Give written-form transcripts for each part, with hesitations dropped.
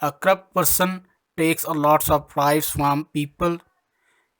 A corrupt person takes a lots of bribes from people۔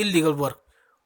illegal work،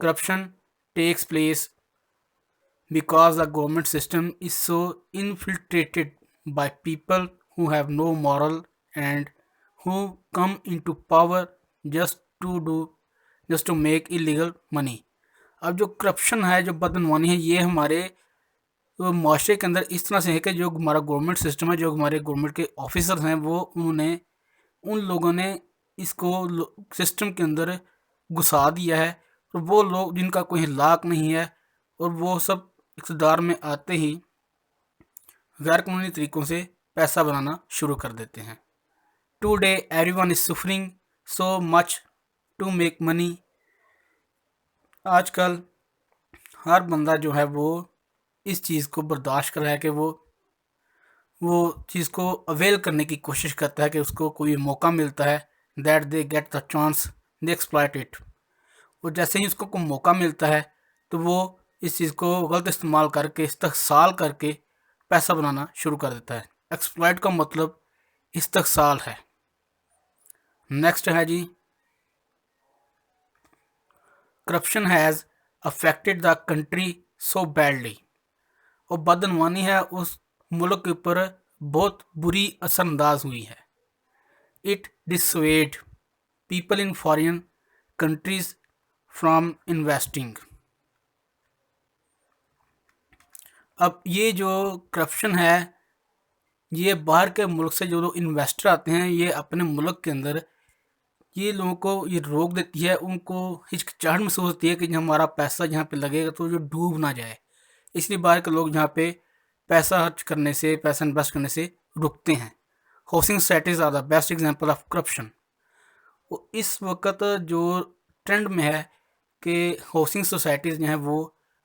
Corruption takes place because the government system is so infiltrated by people who have no moral and who come into power just to do just to make illegal money. अब जो corruption है, जो बदनवानी है, ये हमारे माशरे के अंदर इस तरह से है कि जो हमारा गवर्नमेंट सिस्टम है, जो हमारे गवर्नमेंट के ऑफिसर्स हैं, वो उन लोगों ने इसको सिस्टम के अंदर घुसा दिया है। और वो लोग जिनका कोई लाक नहीं है और वो सब इक़्तिदार में आते ही गैर कानूनी तरीक़ों से पैसा बनाना शुरू कर देते हैं। Today everyone is suffering so much to make money. आजकल हर बंदा जो है वो इस चीज़ को बर्दाश्त कर रहा है कि वो चीज़ को अवेल करने की कोशिश करता है कि उसको कोई मौका मिलता है, that they get the chance they exploit it. और जैसे ही उसको कोई मौका मिलता है तो वो इस चीज़ को गलत इस्तेमाल करके, इस्तहसाल करके पैसा बनाना शुरू कर देता है। एक्सप्लॉइट का मतलब इस्तहसाल है। नेक्स्ट है जी, corruption has affected the country so badly. और बदनवानी है उस मुल्क के ऊपर बहुत बुरी असरअंदाज हुई है। It dissuade people in foreign countries from investing. अब ये जो करप्शन है, ये बाहर के मुल्क से जो लोग इन्वेस्टर आते हैं, ये अपने मुल्क के अंदर ये लोगों को ये रोक देती है। उनको हिचकिचाहट महसूस होती है कि हमारा पैसा यहाँ पे लगेगा तो जो डूब ना जाए, इसलिए बाहर के लोग यहाँ पे पैसा खर्च करने से, पैसा इन्वेस्ट करने से रुकते हैं। Housing societies are the best example of corruption. इस वक्त जो ट्रेंड में है कि हाउसिंग सोसाइटीज़ जो हैं वो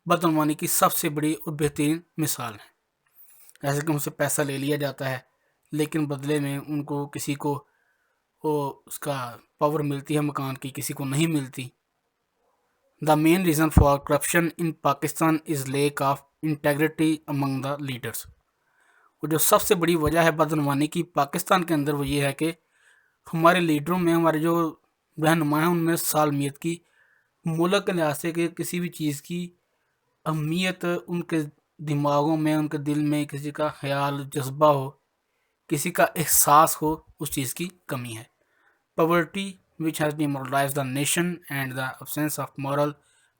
बदनवानी की सबसे बड़ी और बेहतरीन मिसाल है। ऐसे कि उनसे पैसा ले लिया जाता है, लेकिन बदले में उनको किसी को उसका पावर मिलती है मकान की, किसी को नहीं मिलती। The main reason for corruption in Pakistan is lack of integrity among the leaders. और जो सबसे बड़ी वजह है बदनवानी की पाकिस्तान के अंदर वो ये है कि हमारे लीडरों में, हमारे जो रहनुमा हैं, उनमें सालमियत की, मुल्क के लिहाज से कि किसी भी चीज़ की अहमियत उनके दिमागों में, उनके दिल में किसी का ख्याल जज्बा हो, किसी का एहसास हो, उस चीज़ की कमी है। Poverty which has demoralized the nation and the absence of moral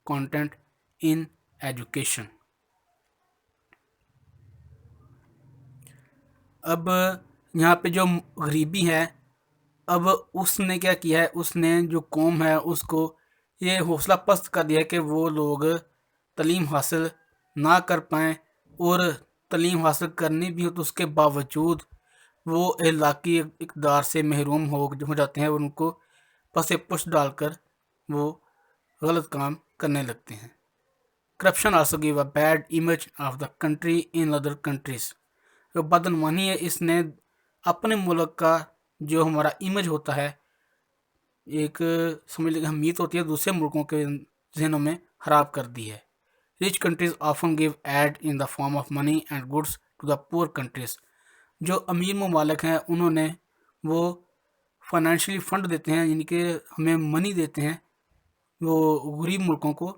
content in education. अब यहाँ पे जो गरीबी है, अब उसने क्या किया है, उसने जो कौम है उसको ये हौसला पस्त कर दिया कि वो लोग तालीम हासिल ना कर पाएँ, और तालीम हासिल करनी भी हो तो उसके बावजूद वो इलाक़ाई इक़्तिदार से महरूम हो जाते हैं और उनको पसे पुश डालकर वो गलत काम करने लगते हैं। Corruption also give a bad image of the country in other countries. जो बदनवानी है, इसने अपने मुल्क का जो हमारा इमेज होता है, एक समझ लीजिए अहमियत होती है, दूसरे मुल्कों के जहनों में ख़राब कर दी है। Rich countries often give aid in the form of money and goods to the poor countries. जो अमीर ममालिक हैं उन्होंने वो फाइनेंशियली फ़ंड देते हैं, यानी कि हमें मनी देते हैं वो गरीब मुल्कों को,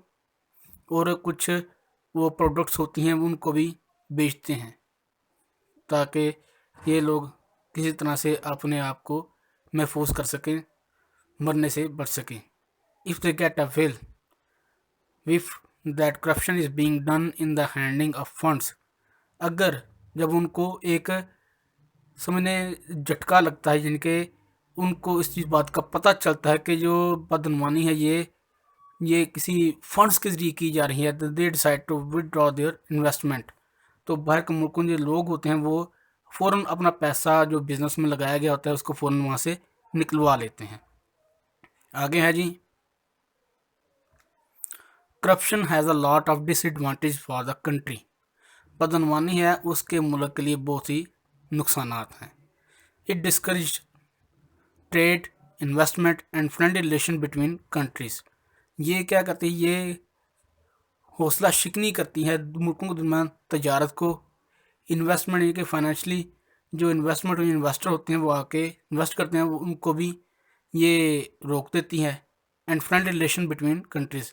और कुछ वो प्रोडक्ट्स होती हैं उनको भी बेचते हैं ताकि ये लोग किसी तरह से अपने आप को महफूज कर सकें, मरने से बच सकें। If they get a will if that corruption is being done in the handing of funds. अगर जब उनको एक समझने झटका लगता है, जिनके उनको इस चीज़ बात का पता चलता है कि जो बदनवानी है ये किसी फंड्स के ज़रिए की जा रही है, तो they decide to withdraw their investment. तो बाहर के मुल्कों के लोग होते हैं वो फ़ौरन अपना पैसा जो बिज़नेस में लगाया गया होता है उसको फ़ौरन वहाँ से निकलवा लेते हैं। आगे है जी, corruption has a lot of disadvantage for the country. बदनवानी है उसके मुल्क के लिए बहुत ही नुकसानात हैं। It discourage trade, investment and friendly relation between countries. ये क्या करती है, ये हौसला शिकनी करती है मुल्कों के दरमियान तजारत को। इन्वेस्टमेंट यानी कि फाइनेंशली जो इन्वेस्टर होते हैं वो आके इन्वेस्ट करते हैं, वो उनको भी ये रोक देती है। And friendly relation between countries,